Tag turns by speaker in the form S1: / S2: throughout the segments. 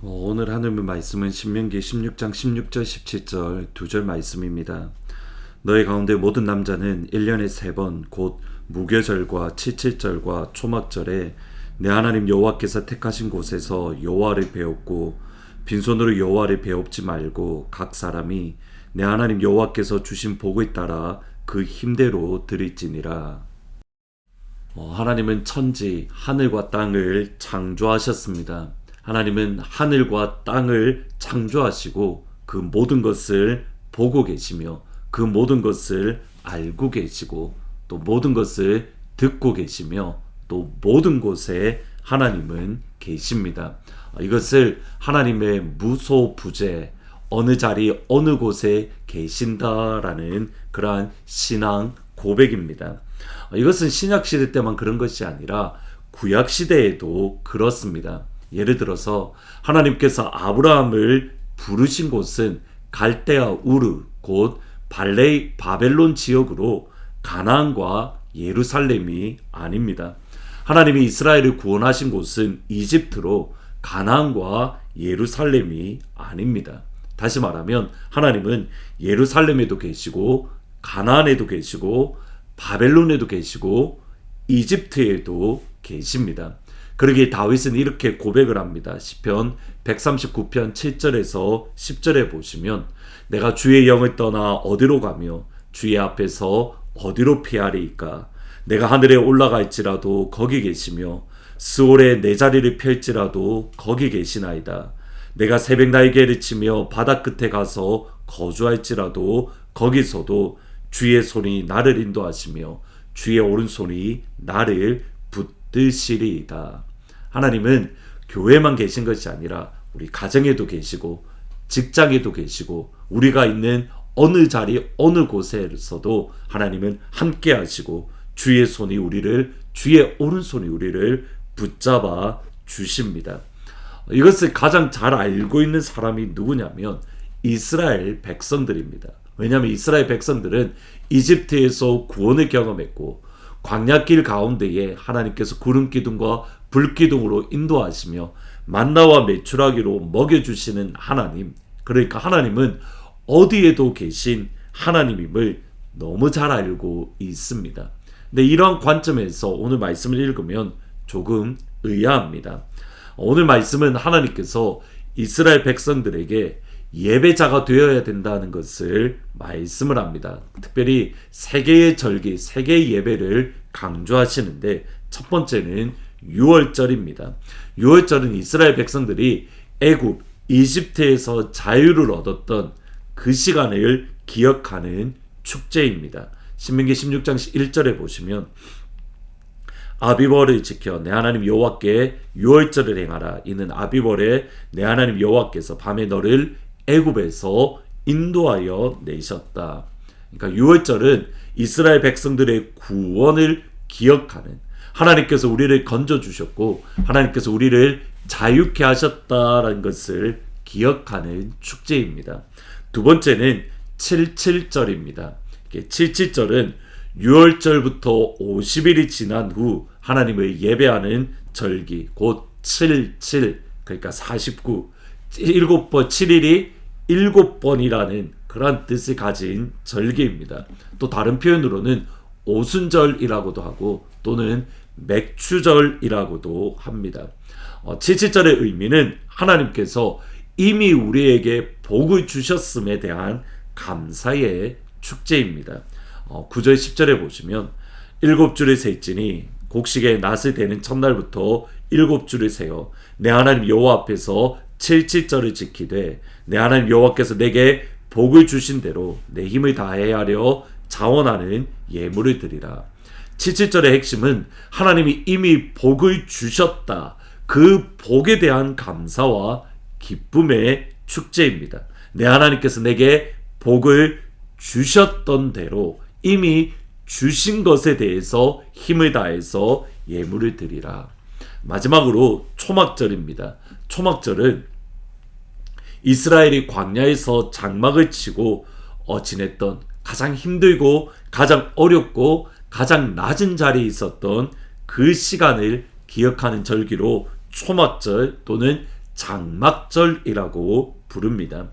S1: 오늘 하나님의 말씀은 신명기 16장 16절 17절 두 절 말씀입니다. 너희 가운데 모든 남자는 1년에 3번 곧 무교절과 칠칠절과 초막절에 내 하나님 여호와께서 택하신 곳에서 여호와를 배웁고 빈손으로 여호와를 배웁지 말고 각 사람이 내 하나님 여호와께서 주신 복을 따라 그 힘대로 드릴지니라. 하나님은 천지 하늘과 땅을 창조하셨습니다. 하나님은 하늘과 땅을 창조하시고 그 모든 것을 보고 계시며 그 모든 것을 알고 계시고 또 모든 것을 듣고 계시며 또 모든 곳에 하나님은 계십니다. 이것을 하나님의 무소부재, 어느 자리 어느 곳에 계신다라는 그러한 신앙 고백입니다. 이것은 신약시대 때만 그런 것이 아니라 구약시대에도 그렇습니다. 예를 들어서 하나님께서 아브라함을 부르신 곳은 갈대아 우르 곧 바벨론 지역으로 가나안과 예루살렘이 아닙니다. 하나님이 이스라엘을 구원하신 곳은 이집트로 가나안과 예루살렘이 아닙니다. 다시 말하면 하나님은 예루살렘에도 계시고 가나안에도 계시고 바벨론에도 계시고 이집트에도 계십니다. 그러기에 다윗은 이렇게 고백을 합니다. 시편 139편 7절에서 10절에 보시면 내가 주의 영을 떠나 어디로 가며 주의 앞에서 어디로 피하리이까. 내가 하늘에 올라갈지라도 거기 계시며 스올에 내 자리를 펼지라도 거기 계시나이다. 내가 새벽 날개를 치며 바다 끝에 가서 거주할지라도 거기서도 주의 손이 나를 인도하시며 주의 오른손이 나를 붙드시리이다. 하나님은 교회만 계신 것이 아니라 우리 가정에도 계시고 직장에도 계시고 우리가 있는 어느 자리 어느 곳에서도 하나님은 함께 하시고 주의 오른손이 우리를 붙잡아 주십니다. 이것을 가장 잘 알고 있는 사람이 누구냐면 이스라엘 백성들입니다. 왜냐하면 이스라엘 백성들은 이집트에서 구원을 경험했고 광야길 가운데에 하나님께서 구름 기둥과 불 기둥으로 인도하시며 만나와 메추라기로 먹여주시는 하나님, 그러니까 하나님은 어디에도 계신 하나님임을 너무 잘 알고 있습니다. 근데 이러한 관점에서 오늘 말씀을 읽으면 조금 의아합니다. 오늘 말씀은 하나님께서 이스라엘 백성들에게 예배자가 되어야 된다는 것을 말씀을 합니다. 특별히 세 개의 절기, 세 개의 예배를 강조하시는데 첫 번째는 유월절입니다. 유월절은 이스라엘 백성들이 애굽, 이집트에서 자유를 얻었던 그 시간을 기억하는 축제입니다. 신명기 16장 1절에 보시면 아비벌을 지켜 내 하나님 여호와께 유월절을 행하라. 이는 아비벌에 내 하나님 여호와께서 밤에 너를 애굽에서 인도하여 내셨다. 그러니까 유월절은 이스라엘 백성들의 구원을 기억하는, 하나님께서 우리를 건져주셨고 하나님께서 우리를 자유케 하셨다라는 것을 기억하는 축제입니다. 두 번째는 칠칠절입니다. 77절은 유월절부터 50일이 지난 후 하나님을 예배하는 절기, 곧 77, 그러니까 49, 7번, 7일이 7번이라는 그런 뜻을 가진 절기입니다. 또 다른 표현으로는 오순절이라고도 하고 또는 맥추절이라고도 합니다. 77절의 의미는 하나님께서 이미 우리에게 복을 주셨음에 대한 감사의 축제입니다. 9절 10절에 보시면 7주를 셀지니 곡식의 낫을 대는 첫날부터 7주를 세어 내 하나님 여호와 앞에서 77절을 지키되 내 하나님 여호와께서 내게 복을 주신 대로 내 힘을 다해 하려 자원하는 예물을 드리라. 77절의 핵심은 하나님이 이미 복을 주셨다. 그 복에 대한 감사와 기쁨의 축제입니다. 내 하나님께서 내게 복을 주셨던 대로 이미 주신 것에 대해서 힘을 다해서 예물을 드리라. 마지막으로 초막절입니다. 초막절은 이스라엘이 광야에서 장막을 치고 지냈던 가장 힘들고 가장 어렵고 가장 낮은 자리에 있었던 그 시간을 기억하는 절기로 초막절 또는 장막절이라고 부릅니다.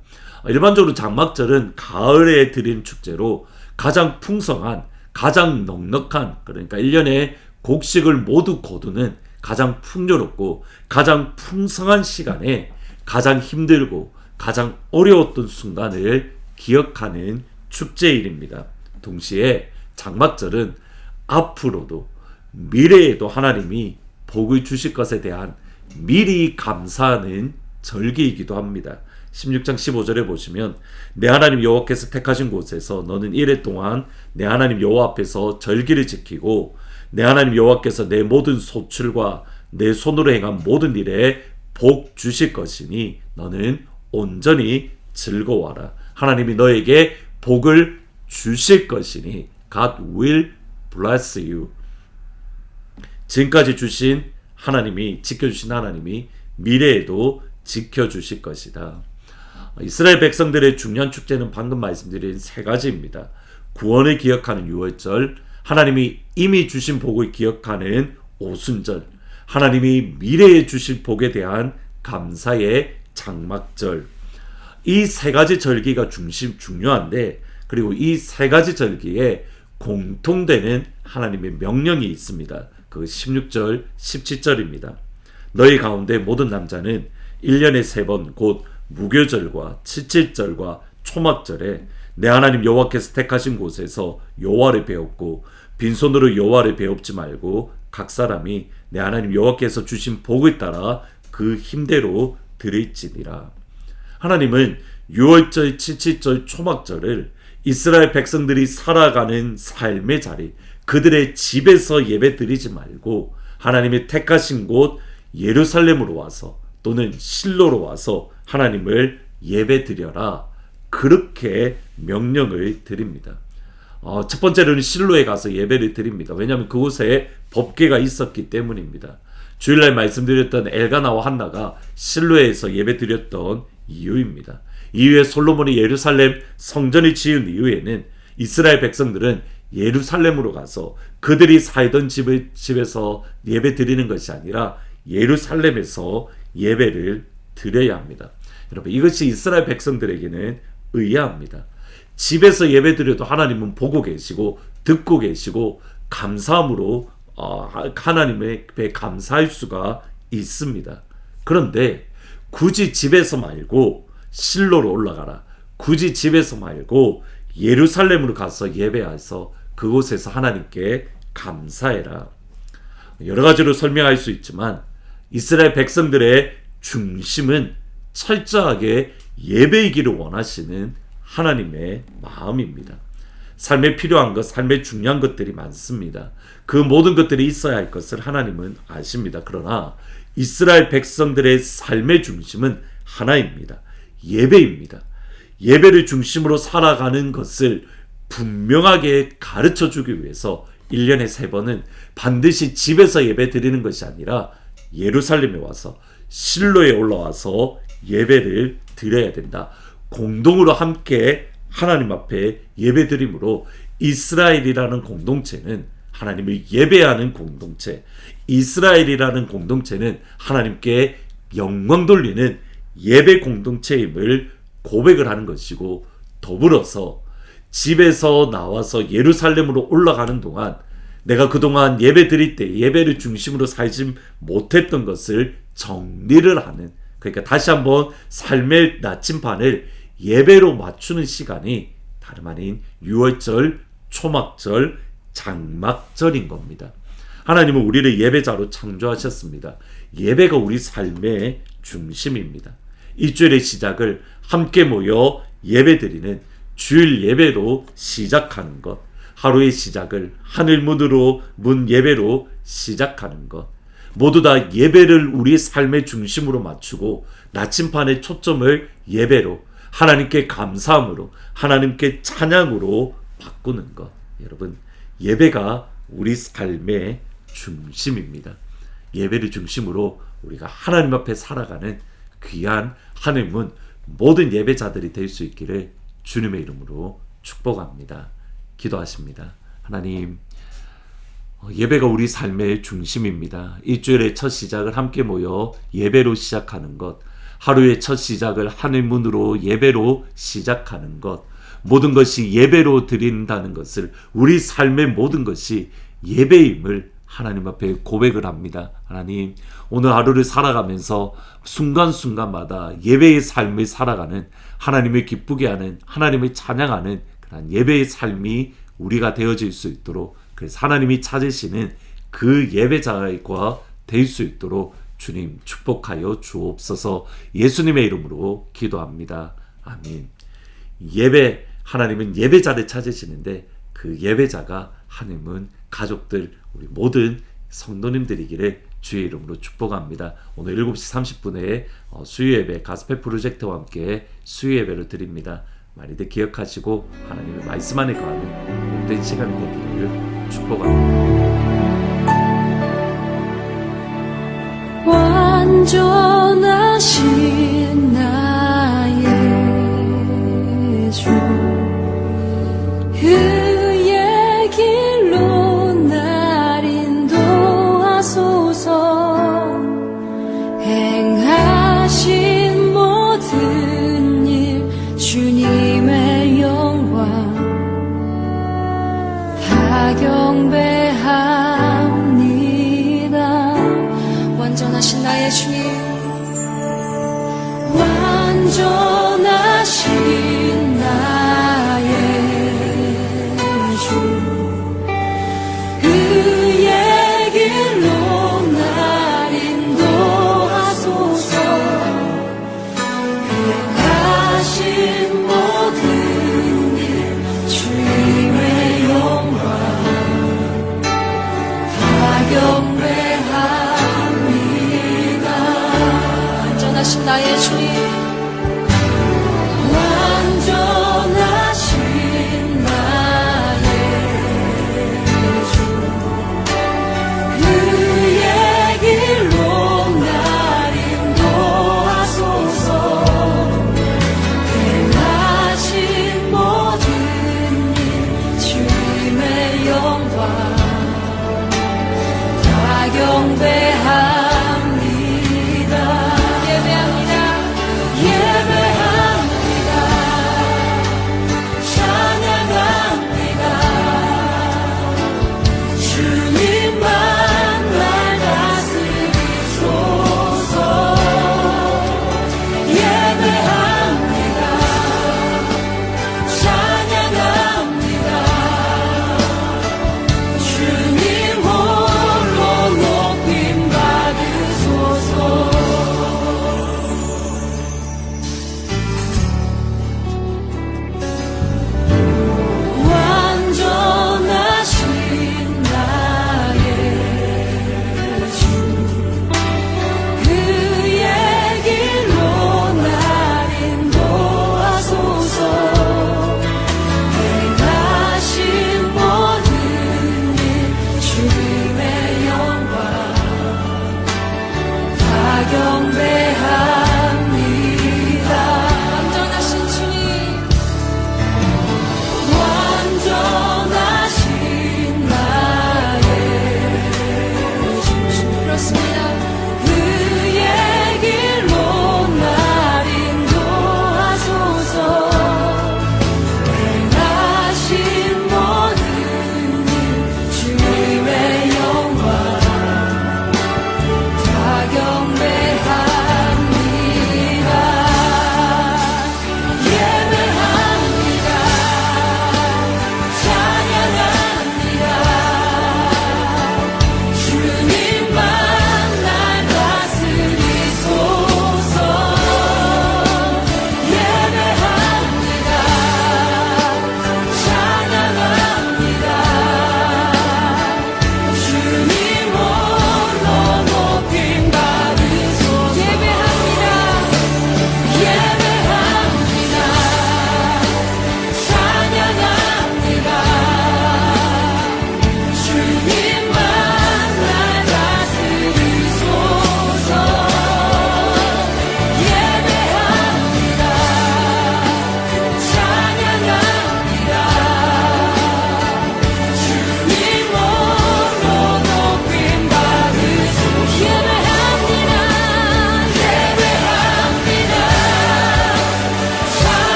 S1: 일반적으로 장막절은 가을에 드리는 축제로 가장 풍성한, 가장 넉넉한, 그러니까 1년에 곡식을 모두 거두는 가장 풍요롭고 가장 풍성한 시간에 가장 힘들고 가장 어려웠던 순간을 기억하는 축제일입니다. 동시에 장막절은 앞으로도 미래에도 하나님이 복을 주실 것에 대한 미리 감사하는 절기이기도 합니다. 16장 15절에 보시면 내 하나님 여호와께서 택하신 곳에서 너는 이래 동안 내 하나님 여호와 앞에서 절기를 지키고 내 하나님 여호와께서 내 모든 소출과 내 손으로 행한 모든 일에 복 주실 것이니 너는 온전히 즐거워하라. 하나님이 너에게 복을 주실 것이니 God will bless you. 지금까지 주신 하나님이, 지켜주신 하나님이 미래에도 지켜주실 것이다. 이스라엘 백성들의 중요한 축제는 방금 말씀드린 세 가지입니다. 구원을 기억하는 유월절, 하나님이 이미 주신 복을 기억하는 오순절, 하나님이 미래에 주실 복에 대한 감사의 장막절. 이 세 가지 절기가 중요한데, 그리고 이 세 가지 절기에 공통되는 하나님의 명령이 있습니다. 그 16절, 17절입니다. 너희 가운데 모든 남자는 1년에 3번 곧 무교절과 칠칠절과 초막절에 내 하나님 여호와께서 택하신 곳에서 여호와를 배웠고 빈손으로 여호와를 배웁지 말고 각 사람이 내 하나님 여호와께서 주신 복을 따라 그 힘대로 드릴지니라. 하나님은 유월절, 칠칠절, 초막절을 이스라엘 백성들이 살아가는 삶의 자리, 그들의 집에서 예배 드리지 말고 하나님의 택하신 곳 예루살렘으로 와서 또는 실로로 와서 하나님을 예배 드려라, 그렇게 명령을 드립니다. 첫 번째로는 실로에 가서 예배를 드립니다. 왜냐하면 그곳에 법궤가 있었기 때문입니다. 주일날 말씀드렸던 엘가나와 한나가 실로에서 예배 드렸던 이유입니다. 이후에 솔로몬이 예루살렘 성전을 지은 이후에는 이스라엘 백성들은 예루살렘으로 가서 그들이 살던 집에서 예배 드리는 것이 아니라 예루살렘에서 예배를 드려야 합니다. 여러분, 이것이 이스라엘 백성들에게는 의아합니다. 집에서 예배 드려도 하나님은 보고 계시고 듣고 계시고 감사함으로 하나님의 감사할 수가 있습니다. 그런데 굳이 집에서 말고 실로로 올라가라, 굳이 집에서 말고 예루살렘으로 가서 예배해서 그곳에서 하나님께 감사해라. 여러 가지로 설명할 수 있지만 이스라엘 백성들의 중심은 철저하게 예배이기를 원하시는 하나님의 마음입니다. 삶에 필요한 것, 삶에 중요한 것들이 많습니다. 그 모든 것들이 있어야 할 것을 하나님은 아십니다. 그러나 이스라엘 백성들의 삶의 중심은 하나입니다. 예배입니다. 예배를 중심으로 살아가는 것을 분명하게 가르쳐 주기 위해서 1년에 3번은 반드시 집에서 예배 드리는 것이 아니라 예루살렘에 와서 실로에 올라와서 예배를 드려야 된다. 공동으로 함께 하나님 앞에 예배 드림으로 이스라엘이라는 공동체는 하나님을 예배하는 공동체, 이스라엘이라는 공동체는 하나님께 영광 돌리는 예배 공동체임을 고백을 하는 것이고, 더불어서 집에서 나와서 예루살렘으로 올라가는 동안 내가 그동안 예배 드릴 때 예배를 중심으로 살지 못했던 것을 정리를 하는, 그러니까 다시 한번 삶의 나침반을 예배로 맞추는 시간이 다름 아닌 유월절, 초막절, 장막절인 겁니다. 하나님은 우리를 예배자로 창조하셨습니다. 예배가 우리 삶의 중심입니다. 이 주일의 시작을 함께 모여 예배드리는 주일 예배로 시작하는 것, 하루의 시작을 하늘문으로 문 예배로 시작하는 것, 모두 다 예배를 우리의 삶의 중심으로 맞추고 나침반의 초점을 예배로, 하나님께 감사함으로, 하나님께 찬양으로 바꾸는 것. 여러분, 예배가 우리 삶의 중심입니다. 예배를 중심으로 우리가 하나님 앞에 살아가는 귀한 하늘문 모든 예배자들이 될 수 있기를 주님의 이름으로 축복합니다. 기도하십니다. 하나님, 예배가 우리 삶의 중심입니다. 일주일의 첫 시작을 함께 모여 예배로 시작하는 것, 하루의 첫 시작을 하늘 문으로 예배로 시작하는 것, 모든 것이 예배로 드린다는 것을, 우리 삶의 모든 것이 예배임을 하나님 앞에 고백을 합니다. 하나님, 오늘 하루를 살아가면서 순간순간마다 예배의 삶을 살아가는, 하나님을 기쁘게 하는, 하나님을 찬양하는 그런 예배의 삶이 우리가 되어질 수 있도록, 그래서 하나님이 찾으시는 그 예배자가 될 수 있도록 주님 축복하여 주옵소서. 예수님의 이름으로 기도합니다. 아멘. 하나님은 예배자를 찾으시는데 그 예배자가 하나님은 가족들, 우리 모든 성도님들이기를 주의 이름으로 축복합니다. 오늘 7시 30분에 수요예배 가스펠 프로젝트와 함께 수요예배를 드립니다. 많이들 기억하시고 하나님의 말씀 안에 거하는 복된 시간이 되기를 축복합니다.
S2: 완전하신 나의 주, 그의 길로 날 인도하소서. 행하신 모든 일 주님의 영광 다 경배합니다. 완전하신 나의 주님, 완전